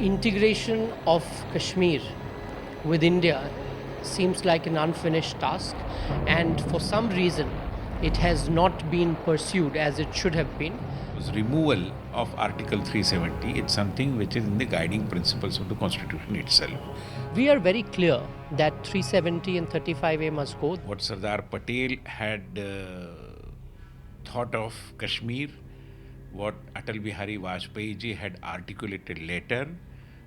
integration of Kashmir with India seems like an unfinished task, and for some reason it has not been pursued as it should have been. Removal of Article 370, it's something which is in the guiding principles of the Constitution itself. We are very clear that 370 and 35A must go. What Sardar Patel had thought of Kashmir, what Atal Bihari Vajpayee ji had articulated later,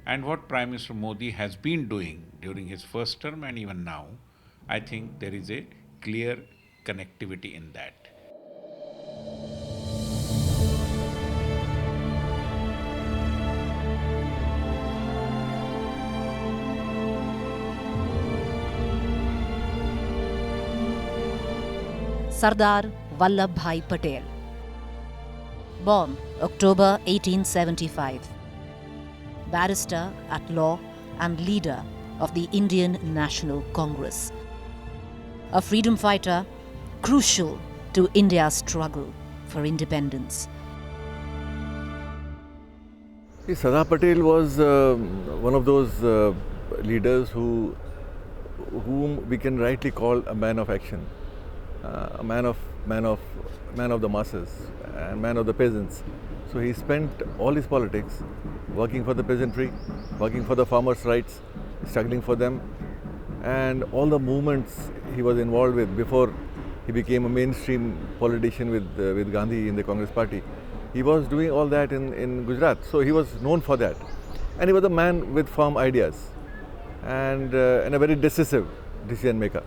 and what Prime Minister Modi has been doing during his first term and even now, I think there is a clear connectivity in that. Sardar Vallabhbhai Patel. Born October 1875. Barrister at law and leader of the Indian National Congress. A freedom fighter crucial to India's struggle for independence. Sardar Patel was one of those leaders whom we can rightly call a man of action. A man of the masses and man of the peasants. So he spent all his politics working for the peasantry, working for the farmers' rights, struggling for them, and all the movements he was involved with before he became a mainstream politician with Gandhi in the Congress party. He was doing all that in Gujarat, so he was known for that. And he was a man with firm ideas and a very decisive decision maker.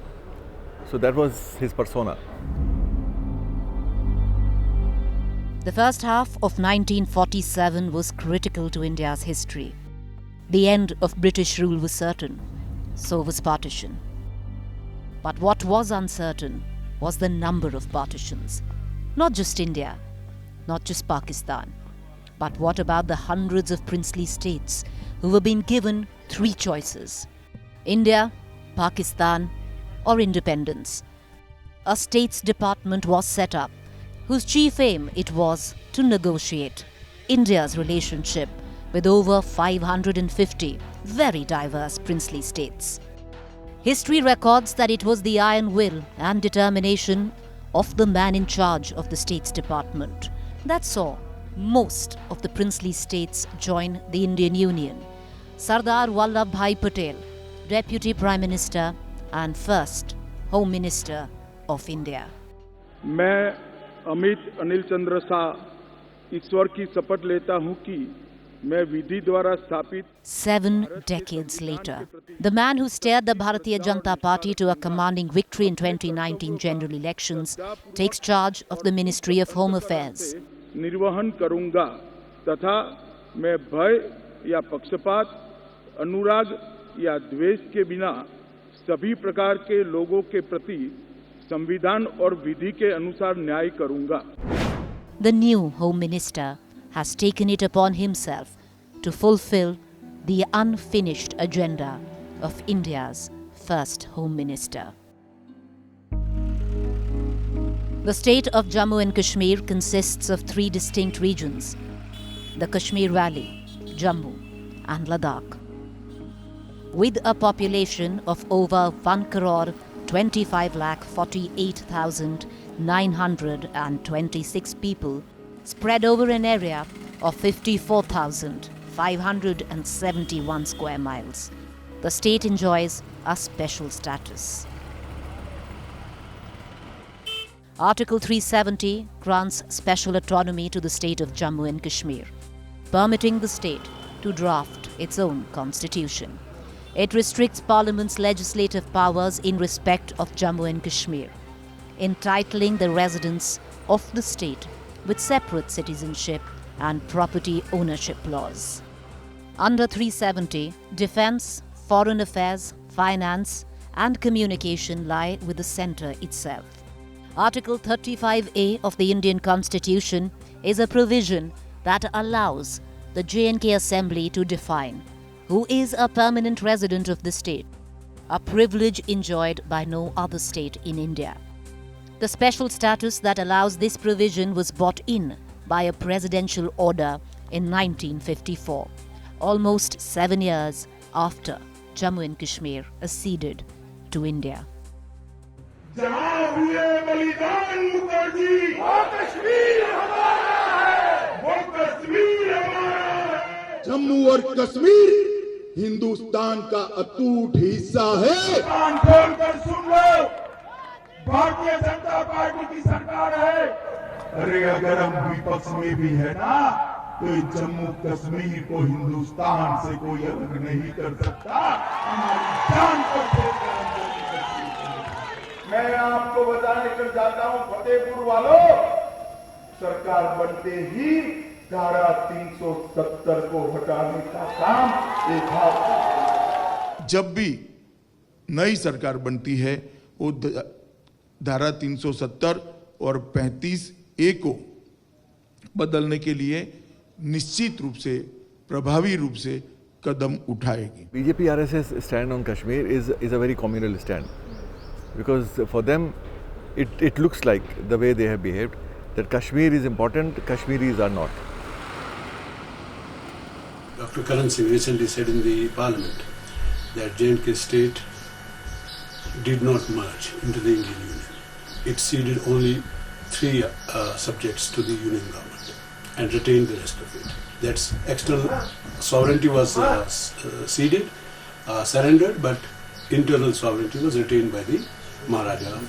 So that was his persona. The first half of 1947 was critical to India's history. The end of British rule was certain, so was partition. But what was uncertain was the number of partitions. Not just India, not just Pakistan, but what about the hundreds of princely states who were being given three choices: India, Pakistan, or independence? A States Department was set up, whose chief aim it was to negotiate India's relationship with over 550 very diverse princely states. History records that it was the iron will and determination of the man in charge of the States Department that saw most of the princely states join the Indian Union. Sardar Vallabhbhai Patel, Deputy Prime Minister and first Home Minister of India. मैं अमित अनिल चंद्र शाह ईश्वर की शपथ लेता हूं कि मैं विधि द्वारा स्थापित 7 decades later, the man who steered the Bharatiya Janata Party to a commanding victory in 2019 general elections takes charge of the Ministry of Home Affairs. निर्वहन करूंगा तथा मैं भय या पक्षपात, अनुराग या द्वेष के बिना सभी प्रकार के लोगों के प्रति संविधान और विधि के अनुसार न्याय करूंगा. The new Home Minister has taken it upon himself to fulfill the unfinished agenda of India's first Home Minister. The state of Jammu and Kashmir consists of 3 distinct regions: the Kashmir Valley, Jammu, and Ladakh. With a population of over 1,25,48,926 people spread over an area of 54,571 square miles, the state enjoys a special status. Article 370 grants special autonomy to the state of Jammu and Kashmir, permitting the state to draft its own constitution. It restricts Parliament's legislative powers in respect of Jammu and Kashmir, entitling the residents of the state with separate citizenship and property ownership laws. Under 370, defense, foreign affairs, finance, and communication lie with the centre itself. Article 35A of the Indian Constitution is a provision that allows the J&K Assembly to define who is a permanent resident of the state, a privilege enjoyed by no other state in India. The special status that allows this provision was brought in by a presidential order in 1954. almost 7 years after Jammu and Kashmir acceded to India. जहां हुए बलिदान मुखर्जी, वो कश्मीर हमारा है, वो कश्मीर हमारा है। जम्मू और कश्मीर हिंदुस्तान का अटूट हिस्सा है। कान खोलकर सुन लो, भारतीय जनता पार्टी की सरकार है। अरे अगर हम विपक्ष में भी है ना, तो जम्मू कश्मीर को हिंदुस्तान से कोई अलग नहीं कर सकता। हमारी जान पर मैं आपको बताने कर जाता हूं, फतेहपुर वालों, सरकार बनते ही धारा 370 को हटाने का काम एक हाथ। जब भी नई सरकार बनती है वो धारा 370 और 35A को बदलने के लिए निश्चित रूप से, प्रभावी रूप से कदम उठाएगी। BJP RSS stand on Kashmir is a very communal stand, because for them it looks like the way they have behaved that Kashmir is important, Kashmiris are not. Dr. Karan Singh recently said in the parliament that J&K state did not merge into the Indian Union. It ceded only 3 subjects to the Union government and retained the rest of it. That's external sovereignty was ceded, surrendered, but internal sovereignty was retained by the Maharaja of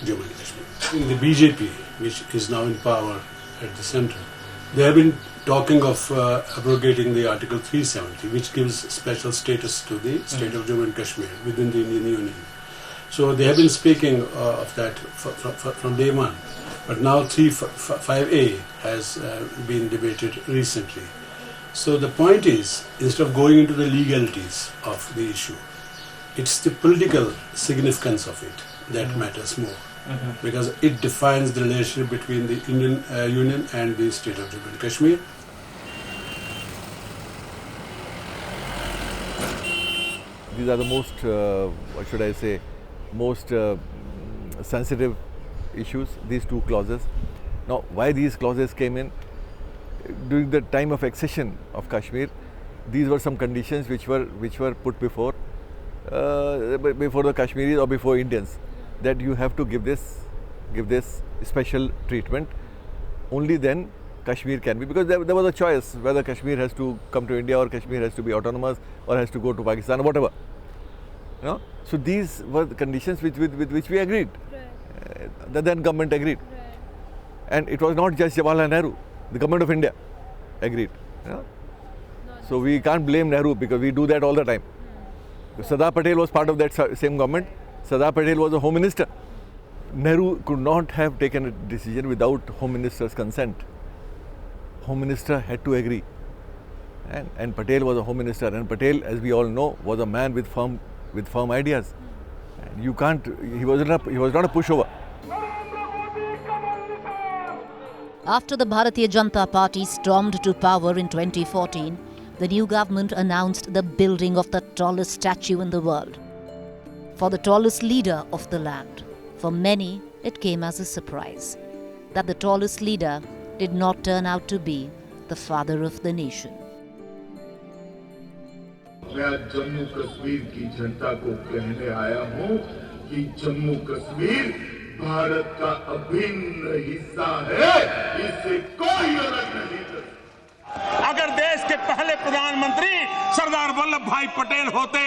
Jammu and Kashmir. In the BJP, which is now in power at the center, they have been talking of abrogating the Article 370, which gives special status to the state of Jammu and Kashmir within the Indian Union. So they have been speaking of that from day one. But now 5A has been debated recently. So the point is, instead of going into the legalities of the issue, it's the political significance of it that matters more. Because it defines the relationship between the Indian Union and the state of Jammu and Kashmir. These are the most, what should I say, most sensitive issues, these 2 clauses. Now, why these clauses came in? During the time of accession of Kashmir, these were some conditions which were put before the Kashmiris or before Indians, that you have to give this special treatment. Only then Kashmir can be, because there was a choice whether Kashmir has to come to India or Kashmir has to be autonomous or has to go to Pakistan or whatever. You know? So these were the conditions with which we agreed. Right. The then government agreed. Right. And it was not just Jawaharlal Nehru, the government of India agreed. You know? So we can't blame Nehru, because we do that all the time. Sardar Patel was part of that same government. Sardar Patel was a Home Minister. Nehru could not have taken a decision without Home Minister's consent. Home Minister had to agree. And Patel was a Home Minister. And Patel, as we all know, was a man with firm ideas. And you can't, he was not a pushover. After the Bharatiya Janata Party stormed to power in 2014, the new government announced the building of the tallest statue in the world for the tallest leader of the land. For many, it came as a surprise that the tallest leader did not turn out to be the father of the nation. मैं जम्मू कश्मीर की जनता को कहने आया हूं कि जम्मू कश्मीर भारत का अभिन्न हिस्सा है, इससे कोई अलग नहीं कर सकता। अगर देश के पहले प्रधानमंत्री सरदार वल्लभ भाई पटेल होते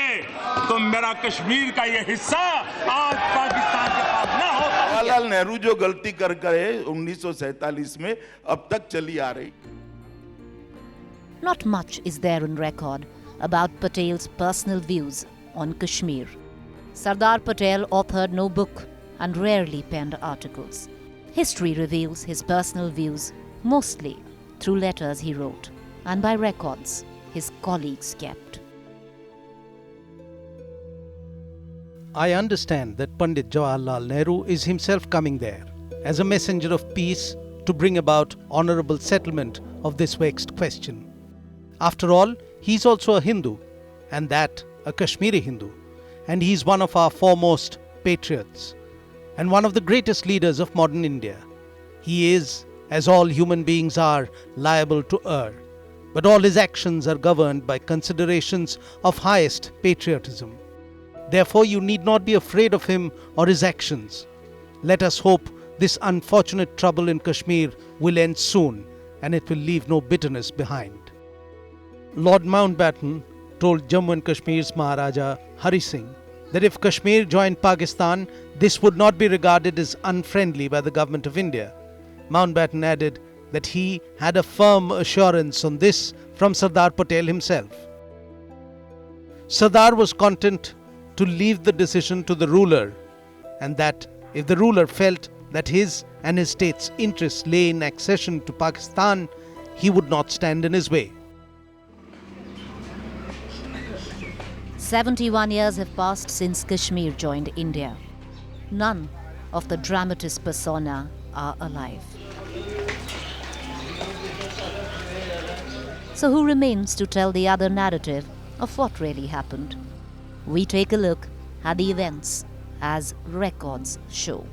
तो मेरा कश्मीर का ये हिस्सा आज पाकिस्तान के पास न होता। जवाहरलाल नेहरू जो गलती कर गए 1947 में, अब तक चली आ रही। Not much is there on record about Patel's personal views on Kashmir. Sardar Patel authored no book and rarely penned articles. History reveals his personal views mostly through letters he wrote and by records his colleagues kept. I understand that Pandit Jawaharlal Nehru is himself coming there as a messenger of peace to bring about honorable settlement of this vexed question. After all, he's also a Hindu, and that a Kashmiri Hindu, and he's one of our foremost patriots and one of the greatest leaders of modern India. He is, as all human beings are, liable to err, but all his actions are governed by considerations of highest patriotism. Therefore, you need not be afraid of him or his actions. Let us hope this unfortunate trouble in Kashmir will end soon and it will leave no bitterness behind. Lord Mountbatten told Jammu and Kashmir's Maharaja Hari Singh that if Kashmir joined Pakistan, this would not be regarded as unfriendly by the government of India. Mountbatten added that he had a firm assurance on this from Sardar Patel himself. Sardar was content to leave the decision to the ruler, and that if the ruler felt that his and his state's interests lay in accession to Pakistan, he would not stand in his way. 71 years have passed since Kashmir joined India. None of the dramatis persona are alive. So who remains to tell the other narrative of what really happened? We take a look at the events as records show.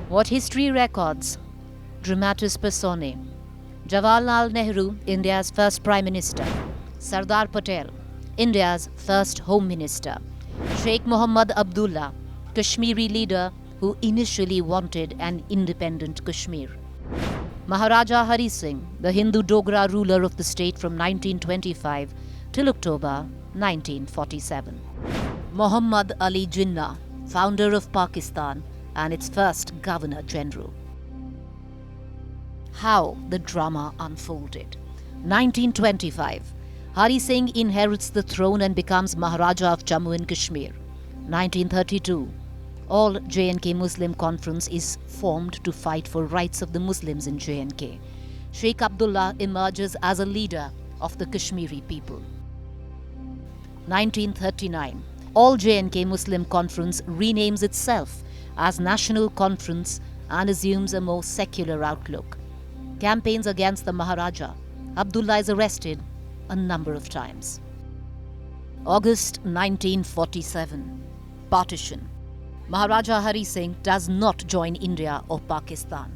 What history records? Dramatis personae. Jawaharlal Nehru, India's first Prime Minister. Sardar Patel, India's first Home Minister. Sheikh Mohammad Abdullah, Kashmiri leader who initially wanted an independent Kashmir. Maharaja Hari Singh, the Hindu Dogra ruler of the state from 1925 till October 1947. Muhammad Ali Jinnah, founder of Pakistan and its first Governor General. How the drama unfolded. 1925. Hari Singh inherits the throne and becomes Maharaja of Jammu and Kashmir. 1932. All J&K Muslim Conference is formed to fight for rights of the Muslims in J&K. Sheikh Abdullah emerges as a leader of the Kashmiri people. 1939. All J&K Muslim Conference renames itself as National Conference and assumes a more secular outlook. Campaigns against the Maharaja. Abdullah is arrested a number of times. August 1947. Partition. Maharaja Hari Singh does not join India or Pakistan.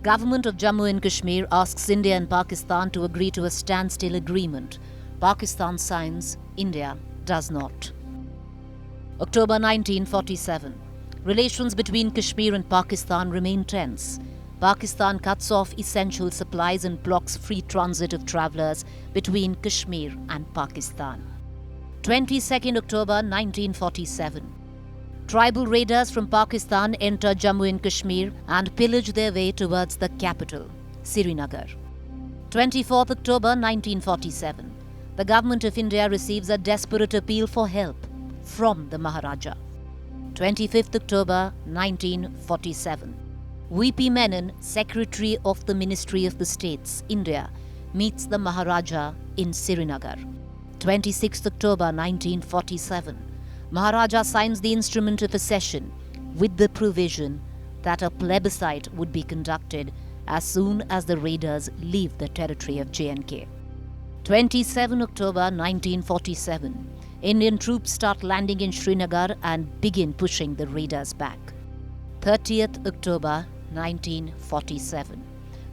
Government of Jammu and Kashmir asks India and Pakistan to agree to a standstill agreement. Pakistan signs, India does not. October 1947. Relations between Kashmir and Pakistan remain tense. Pakistan cuts off essential supplies and blocks free transit of travellers between Kashmir and Pakistan. 22nd October 1947. Tribal raiders from Pakistan enter Jammu and Kashmir and pillage their way towards the capital, Srinagar. 24th October 1947. The government of India receives a desperate appeal for help from the Maharaja. 25th October 1947. V.P. Menon, Secretary of the Ministry of the States, India, meets the Maharaja in Srinagar. 26th October 1947. Maharaja signs the instrument of accession with the provision that a plebiscite would be conducted as soon as the raiders leave the territory of J&K. 27 October 1947. Indian troops start landing in Srinagar and begin pushing the raiders back. 30th October 1947.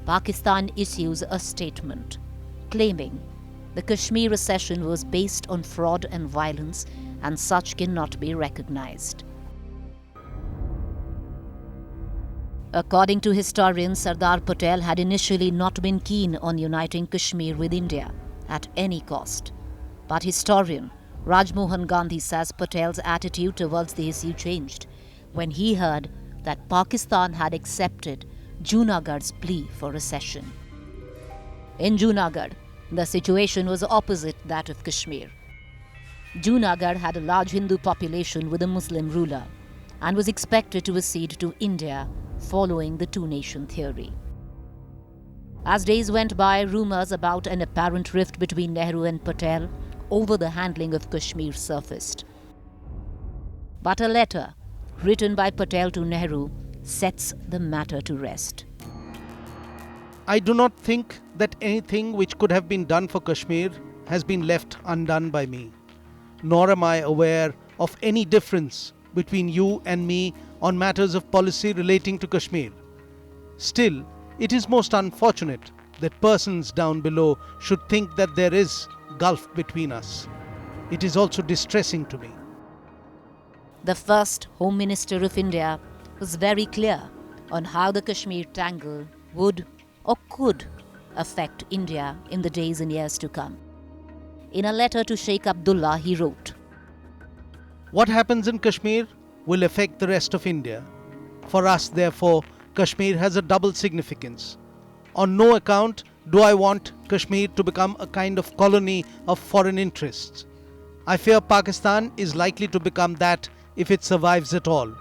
Pakistan issues a statement claiming the Kashmir accession was based on fraud and violence and such cannot be recognized. According to historians, Sardar Patel had initially not been keen on uniting Kashmir with India at any cost. But historian Rajmohan Gandhi says Patel's attitude towards the issue changed when he heard that Pakistan had accepted Junagadh's plea for accession. In Junagadh, the situation was opposite that of Kashmir. Junagadh had a large Hindu population with a Muslim ruler and was expected to accede to India following the two-nation theory. As days went by, rumors about an apparent rift between Nehru and Patel over the handling of Kashmir surfaced. But a letter written by Patel to Nehru sets the matter to rest. I do not think that anything which could have been done for Kashmir has been left undone by me, nor am I aware of any difference between you and me on matters of policy relating to Kashmir. Still, it is most unfortunate that persons down below should think that there is gulf between us. It is also distressing to me. The first Home Minister of India was very clear on how the Kashmir tangle would or could affect India in the days and years to come. In a letter to Sheikh Abdullah, he wrote, "What happens in Kashmir will affect the rest of India. For us, therefore, Kashmir has a double significance. On no account do I want Kashmir to become a kind of colony of foreign interests. I fear Pakistan is likely to become that if it survives at all.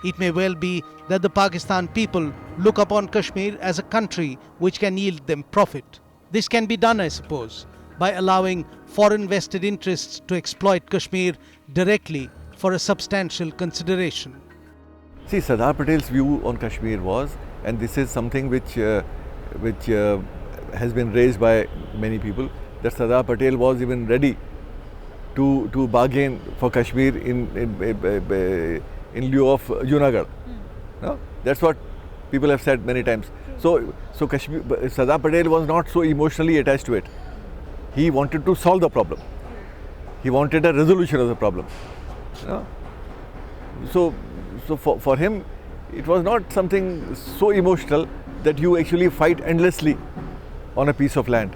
It may well be that the Pakistan people look upon Kashmir as a country which can yield them profit. This can be done, I suppose, by allowing foreign vested interests to exploit Kashmir directly for a substantial consideration." See, Sardar Patel's view on Kashmir was, and this is something which has been raised by many people, that Sardar Patel was even ready to bargain for Kashmir in lieu of Junagadh. No? That's what people have said many times. So Kashmir, Sardar Patel was not so emotionally attached to it. He wanted to solve the problem. He wanted a resolution of the problem. No? So for him, it was not something so emotional that you actually fight endlessly on a piece of land.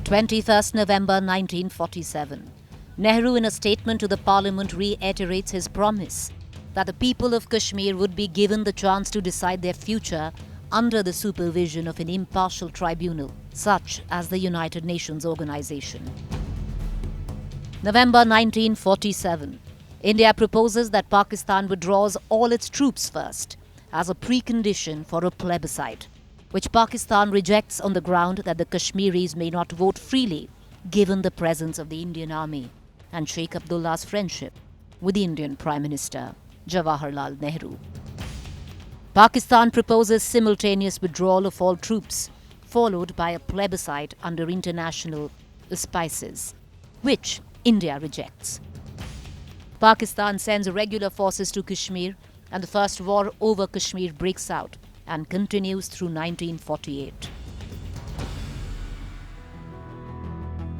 21st November 1947. Nehru, in a statement to the Parliament, reiterates his promise that the people of Kashmir would be given the chance to decide their future under the supervision of an impartial tribunal, such as the United Nations Organization. November 1947. India proposes that Pakistan withdraws all its troops first, as a precondition for a plebiscite, which Pakistan rejects on the ground that the Kashmiris may not vote freely given the presence of the Indian Army and Sheikh Abdullah's friendship with the Indian Prime Minister Jawaharlal Nehru. Pakistan proposes simultaneous withdrawal of all troops, followed by a plebiscite under international auspices, which India rejects. Pakistan sends regular forces to Kashmir, and the first war over Kashmir breaks out and continues through 1948.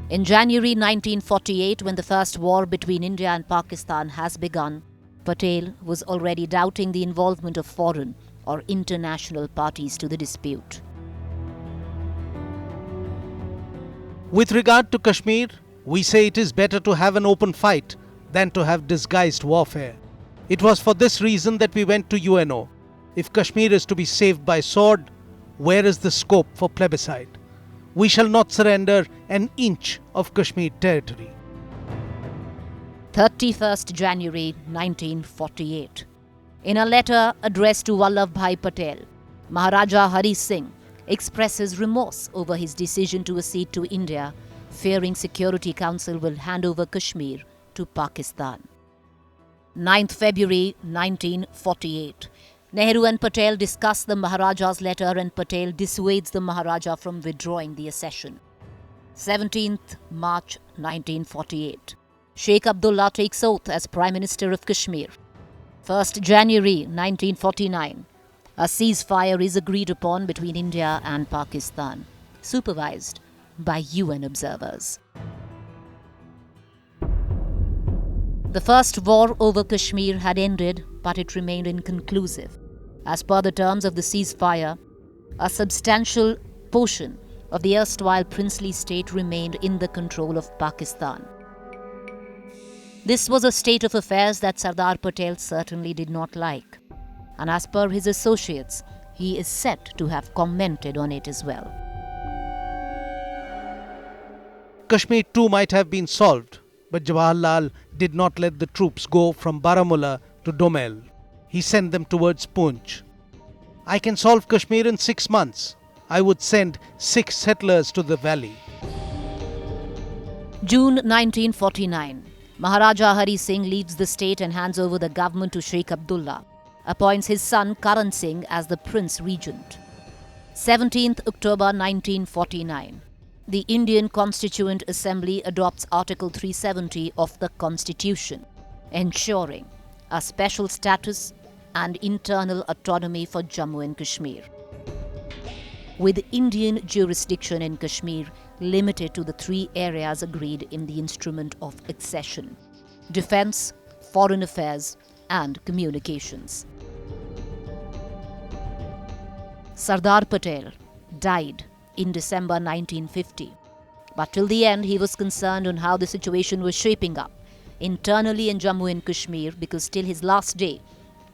In January 1948, when the first war between India and Pakistan has begun, Patel was already doubting the involvement of foreign or international parties to the dispute. With regard to Kashmir, we say it is better to have an open fight than to have disguised warfare. It was for this reason that we went to UNO. If Kashmir is to be saved by sword, where is the scope for plebiscite? We shall not surrender an inch of Kashmir territory. 31st January 1948. In a letter addressed to Vallabhbhai Patel, Maharaja Hari Singh expresses remorse over his decision to accede to India, fearing Security Council will hand over Kashmir to Pakistan. 9th February 1948. Nehru and Patel discuss the Maharaja's letter and Patel dissuades the Maharaja from withdrawing the accession. 17th March 1948. Sheikh Abdullah takes oath as Prime Minister of Kashmir. 1st January 1949. A ceasefire is agreed upon between India and Pakistan, supervised by UN observers. The first war over Kashmir had ended, but it remained inconclusive. As per the terms of the ceasefire, a substantial portion of the erstwhile princely state remained in the control of Pakistan. This was a state of affairs that Sardar Patel certainly did not like, and as per his associates, he is said to have commented on it as well. Kashmir too might have been solved, but Jawaharlal did not let the troops go from Baramulla to Domel. He sent them towards Poonch. I can solve Kashmir in 6 months. I would send 6 settlers to the valley. June 1949. Maharaja Hari Singh leaves the state and hands over the government to Sheikh Abdullah, appoints his son Karan Singh as the Prince Regent. 17th October 1949. the Indian Constituent Assembly adopts Article 370 of the Constitution, ensuring a special status and internal autonomy for Jammu and Kashmir, with Indian jurisdiction in Kashmir limited to the three areas agreed in the Instrument of Accession: defence, foreign affairs and communications. Sardar Patel died in December 1950, but till the end he was concerned on how the situation was shaping up internally in Jammu and Kashmir, because till his last day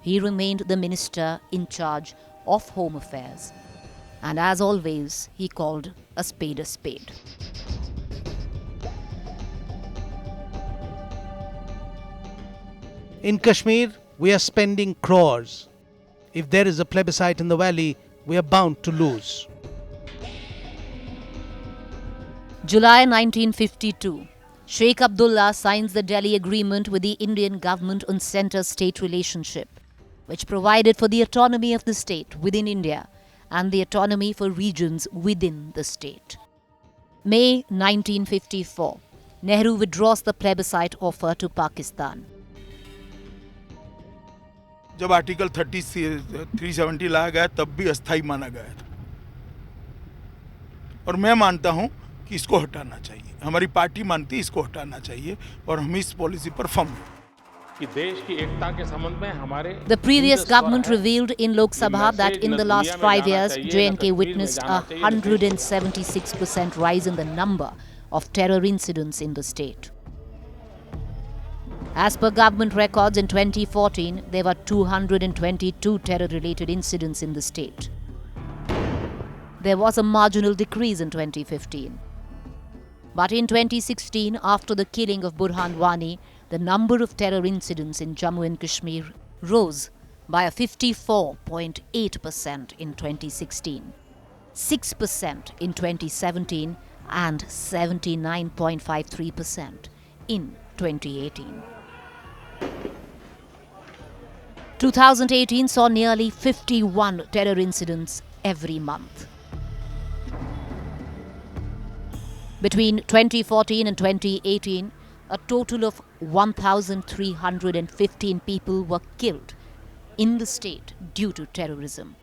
he remained the minister in charge of Home Affairs. And as always, he called a spade a spade. In Kashmir, we are spending crores. If there is a plebiscite in the valley, we are bound to lose. July 1952. Sheikh Abdullah signs the Delhi Agreement with the Indian government on centre-state relationship, which provided for the autonomy of the state within India and the autonomy for regions within the state. May 1954. Nehru withdraws the plebiscite offer to Pakistan. जब article 370 लाया गया तब भी अस्थायी माना गया था, और मैं मानता हूं कि इसको हटाना चाहिए. हमारी पार्टी मानती है इसको हटाना चाहिए और हम इस पॉलिसी पर फर्म हैं. The previous government revealed in Lok Sabha that in the last 5 years, J&K witnessed a 176% rise in the number of terror incidents in the state. As per government records, in 2014, there were 222 terror-related incidents in the state. There was a marginal decrease in 2015. But in 2016, after the killing of Burhan Wani, the number of terror incidents in Jammu and Kashmir rose by a 54.8% in 2016, 6% in 2017 and 79.53% in 2018. 2018 saw nearly 51 terror incidents every month. Between 2014 and 2018, a total of 1,315 people were killed in the state due to terrorism.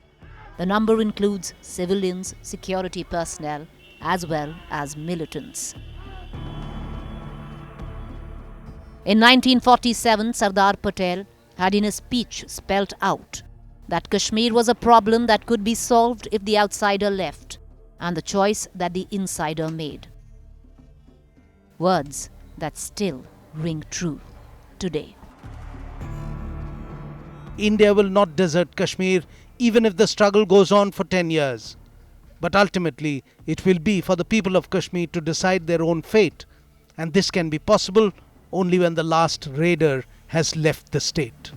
The number includes civilians, security personnel, as well as militants. In 1947, Sardar Patel had in a speech spelt out that Kashmir was a problem that could be solved if the outsider left, and the choice that the insider made. Words that still ring true today. India will not desert Kashmir even if the struggle goes on for 10 years. But ultimately, it will be for the people of Kashmir to decide their own fate. And this can be possible only when the last raider has left the state.